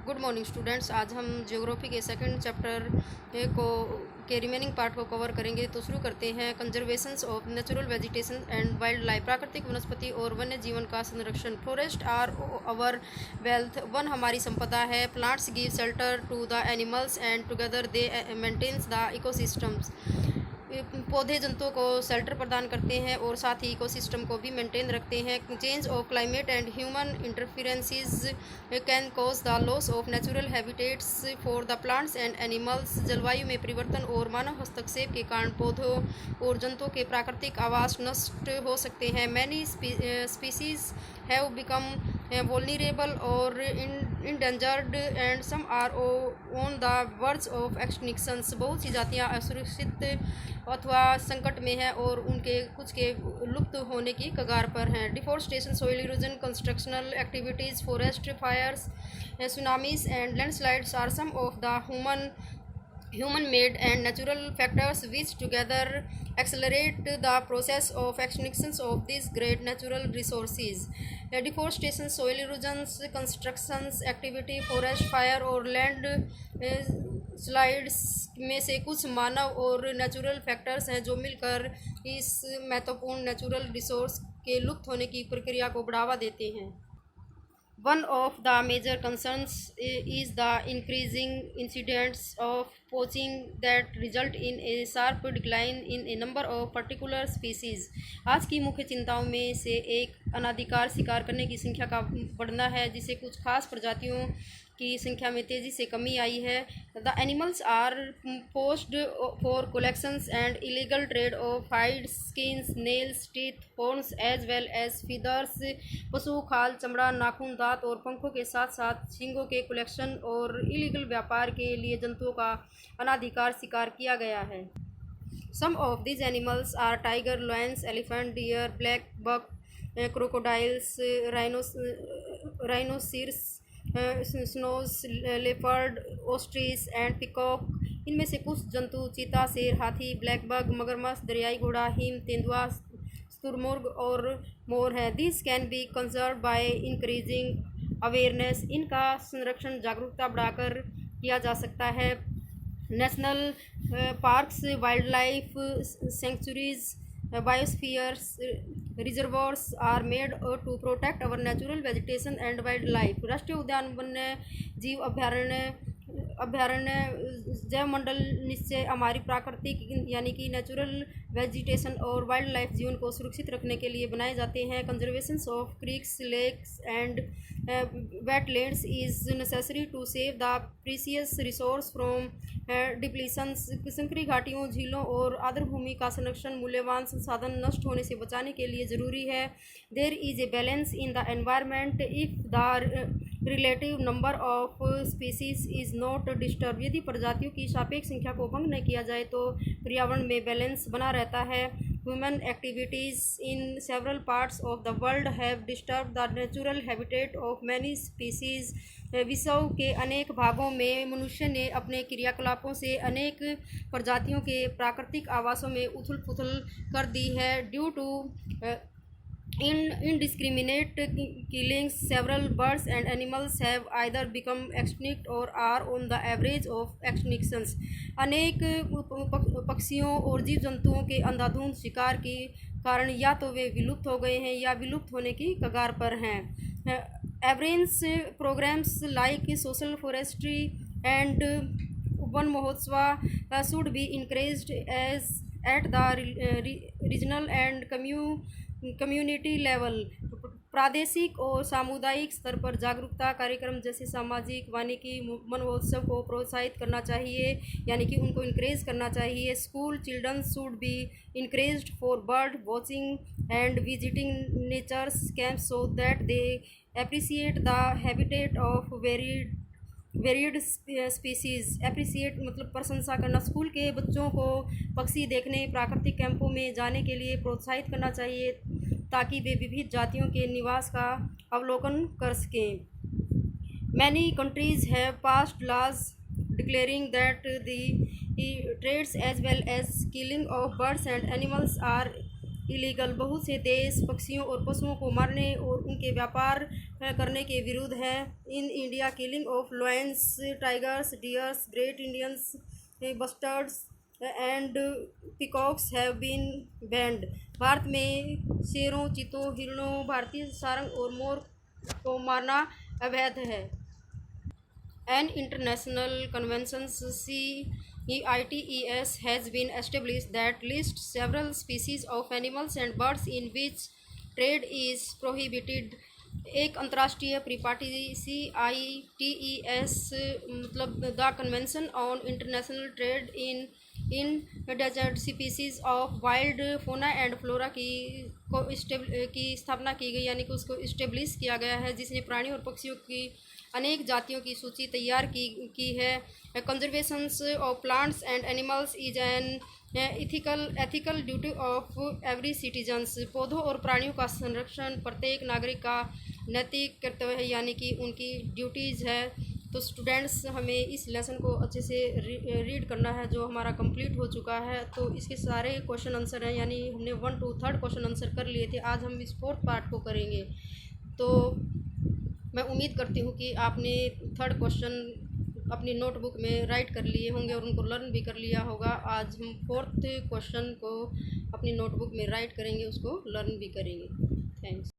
Good morning students. आज हम geography के सेकंड चैप्टर के रिमेनिंग पार्ट को कवर करेंगे। तो शुरू करते हैं। Conservations of natural vegetation and wild life. प्राकृतिक वनस्पति और वन्य जीवन का संरक्षण। Forest are our wealth. वन हमारी संपदा है। Plants give shelter to the animals and together they maintains the ecosystems. पौधे जंतुओं को शेल्टर प्रदान करते हैं और साथ ही इकोसिस्टम को भी मेंटेन रखते हैं। Change of climate and human interferences can cause the loss of natural habitats for the plants and animals. जलवायु में परिवर्तन और मानव हस्तक्षेप के कारण पौधों और जंतुओं के प्राकृतिक आवास नष्ट हो सकते हैं। Many species have become vulnerable or endangered and some are on the verge of extinction। बहुत सी जातियां असुरक्षित अथवा संकट में हैं और उनके कुछ के लुप्त होने की कगार पर हैं। Deforestation, soil erosion, constructional activities, forest fires, tsunamis and landslides are some of the human made and natural factors which together accelerate the process of extinction of these great natural resources। deforestation, soil erosions, constructions activity, forest fire और land slides में से कुछ मानव और natural factors हैं जो मिलकर इस महत्वपूर्ण नेचुरल रिसोर्स के लुप्त होने की प्रक्रिया को बढ़ावा देते हैं। One of the major concerns is the increasing incidence of poaching that result in a sharp decline in a number of particular species। आज की मुख्य चिंताओं में से एक अनाधिकार शिकार करने की संख्या का बढ़ना है, जिससे कुछ खास प्रजातियों की संख्या में तेज़ी से कमी आई है। The animals are poached for collections and illegal trade of hide, skins, nails, teeth, horns as well as feathers. पशु खाल, चमड़ा, नाखून, दांत और पंखों के साथ साथ सींगों के कलेक्शन और इलीगल व्यापार के लिए जंतुओं का अनाधिकार शिकार किया गया है। Some of this animals are tiger, lions, elephant, deer, black buck, crocodiles, rhinoceros, snows, leopard, ostrich and peacock. इनमें से कुछ जंतु चीता, शेर, हाथी, ब्लैक बग, मगरमच्छ, दरियाई घोड़ा, हिम, तेंदुआ, शुतुरमुर्ग और मोर हैं। This can be conserve by increasing awareness. इनका संरक्षण जागरूकता बढ़ाकर किया जा सकता है। National parks, wild life sanctuaries, biospheres reservoirs are made to protect our natural vegetation and wild life. राष्ट्रीय उद्यान, वन्य जीव अभ्यारण्य जैवमंडल निश्चय हमारी प्राकृतिक यानी कि नेचुरल वेजिटेशन और वाइल्ड लाइफ जीवन को सुरक्षित रखने के लिए बनाए जाते हैं। Conservation of creeks, lakes and wetlands is necessary to save the precious resource from depletions. संकरी घाटियों, झीलों और आर्द्रभूमि का संरक्षण मूल्यवान संसाधन नष्ट होने से बचाने के लिए ज़रूरी है। There is a balance in the environment if the relative number of species is not disturb. यदि प्रजातियों की सापेक्ष संख्या को भंग न किया जाए तो पर्यावरण में बैलेंस बना रहता है। Human activities in several parts of the world have disturb the natural habitat of many species. विश्व के अनेक भागों में मनुष्य ने अपने क्रियाकलापों से अनेक प्रजातियों के प्राकृतिक आवासों में उथल पुथल कर दी है। Due to indiscriminate killings, several birds and animals have either become extinct or are on the average of extinctions। अनेक पक्षियों और जीव जंतुओं के अंधाधुंध शिकार के कारण या तो वे विलुप्त हो गए हैं या विलुप्त होने की कगार पर हैं। Awareness programs like social forestry and Van Mahotsav should be encouraged as at the regional and community level. प्रादेशिक और सामुदायिक स्तर पर जागरूकता कार्यक्रम जैसे सामाजिक वानिकी वन महोत्सव को प्रोत्साहित करना चाहिए, यानी कि उनको इनक्रेज करना चाहिए। School children should be encouraged for bird watching and visiting natures camps so that they appreciate the habitat of varied species. Appreciate मतलब प्रशंसा करना। स्कूल के बच्चों को पक्षी देखने, प्राकृतिक कैंपों में जाने के लिए प्रोत्साहित करना चाहिए ताकि वे विविध जातियों के निवास का अवलोकन कर सकें। Many countries have passed laws declaring that the trades as well as killing of birds and animals are illegal. बहुत से देश पक्षियों और पशुओं को मारने और उनके व्यापार करने के विरुद्ध है। In India killing of lions, tigers, deers, great Indians, bustards and peacocks have been banned. भारत में शेरों, चीतों, हिरणों, भारतीय सारंग और मोर को मारना अवैध है। An international convention CITES has been established that lists several species of animals and birds in which trade is prohibited. एक अंतर्राष्ट्रीय परिपाटी CITES मतलब the convention on international trade in desert species of wild fauna and flora की स्थापना की गई, यानी कि उसको इस्टेब्लिश किया गया है, जिसने प्राणी और पक्षियों की अनेक जातियों की सूची तैयार की है। Conservations of plants and animals is an ethical duty of every citizens. पौधों और प्राणियों का संरक्षण प्रत्येक नागरिक का नैतिक कर्तव्य है, यानी कि उनकी ड्यूटीज़ है। तो स्टूडेंट्स, हमें इस लेसन को अच्छे से रीड करना है, जो हमारा कंप्लीट हो चुका है। तो इसके सारे क्वेश्चन आंसर हैं, यानी हमने 1 to 3 क्वेश्चन आंसर कर लिए थे। आज हम इस 4th पार्ट को करेंगे। तो मैं उम्मीद करती हूँ कि आपने 3rd क्वेश्चन अपनी नोटबुक में राइट कर लिए होंगे और उनको लर्न भी कर लिया होगा। आज हम 4th क्वेश्चन को अपनी नोटबुक में राइट करेंगे, उसको लर्न भी करेंगे। थैंक्स।